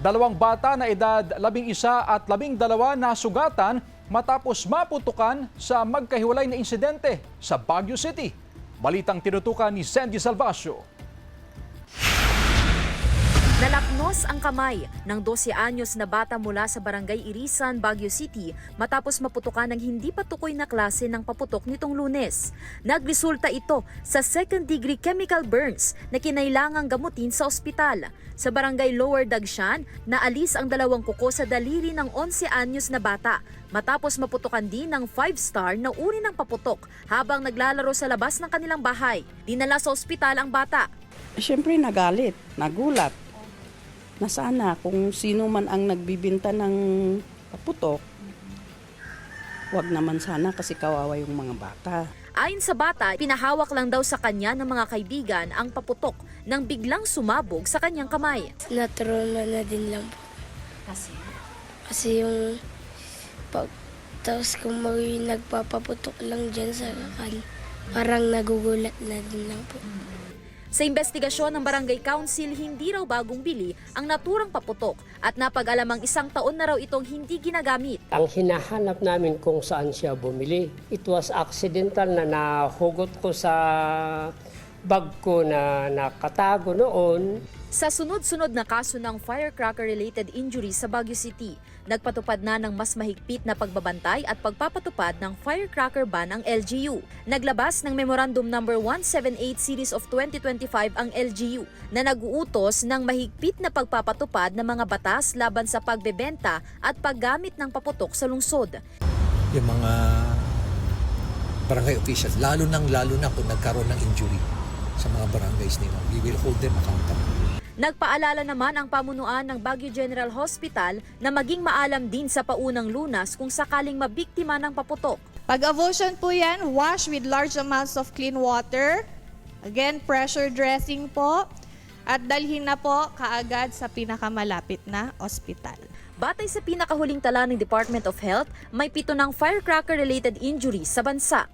Dalawang bata na edad 11 at 12 na sugatan matapos maputukan sa magkahiwalay na insidente sa Baguio City. Balitang tinutukan ni Sandy Salvacio. Nalaknos ang kamay ng 12 anyos na bata mula sa Barangay Irisan, Baguio City matapos maputukan ng hindi patukoy na klase ng paputok nitong Lunes. Nagresulta ito sa second-degree chemical burns na kinailangang gamutin sa ospital. Sa Barangay Lower Dagshan, naalis ang dalawang kuko sa daliri ng 11 anyos na bata matapos maputukan din ng 5-star na uri ng paputok habang naglalaro sa labas ng kanilang bahay. Dinala sa ospital ang bata. Siyempre nagalit, nagulat. Na sana kung sino man ang nagbibinta ng paputok, wag naman sana kasi kawawa yung mga bata. Ayon sa bata, pinahawak lang daw sa kanya ng mga kaibigan ang paputok nang biglang sumabog sa kanyang kamay. Natural na din lang po. Kasi yung tapos kung may nagpapaputok lang dyan sa kakan, parang nagugulat na din lang po. Sa investigasyon ng Barangay Council, hindi raw bagong bili ang naturang paputok at napag-alamang 1 taon na raw itong hindi ginagamit. Ang hinahanap namin kung saan siya bumili. It was accidental na nahugot ko sa bag ko na nakatago noon. Sa sunod-sunod na kaso ng firecracker-related injury sa Baguio City, nagpatupad na ng mas mahigpit na pagbabantay at pagpapatupad ng firecracker ban ang LGU. Naglabas ng Memorandum No. 178 Series of 2025 ang LGU na nag-uutos ng mahigpit na pagpapatupad ng mga batas laban sa pagbebenta at paggamit ng paputok sa lungsod. Yung mga barangay officials, lalo na kung nagkaroon ng injury sa mga barangays nila, we will hold them accountable. Nagpaalala naman ang pamunuan ng Baguio General Hospital na maging maalam din sa paunang lunas kung sakaling mabiktima ng paputok. Pag avulsion po yan, wash with large amounts of clean water. Again, pressure dressing po. At dalhin na po kaagad sa pinakamalapit na ospital. Batay sa pinakahuling tala ng Department of Health, may 7 ng firecracker-related injuries sa bansa.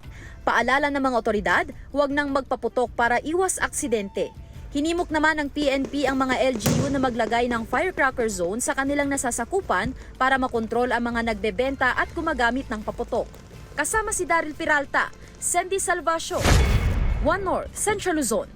Paalala ng mga otoridad, huwag nang magpaputok para iwas aksidente. Hinimok naman ng PNP ang mga LGU na maglagay ng firecracker zone sa kanilang nasasakupan para makontrol ang mga nagbebenta at gumagamit ng paputok. Kasama si Daryl Peralta, Sandy Salvacio, One North, Central Luzon.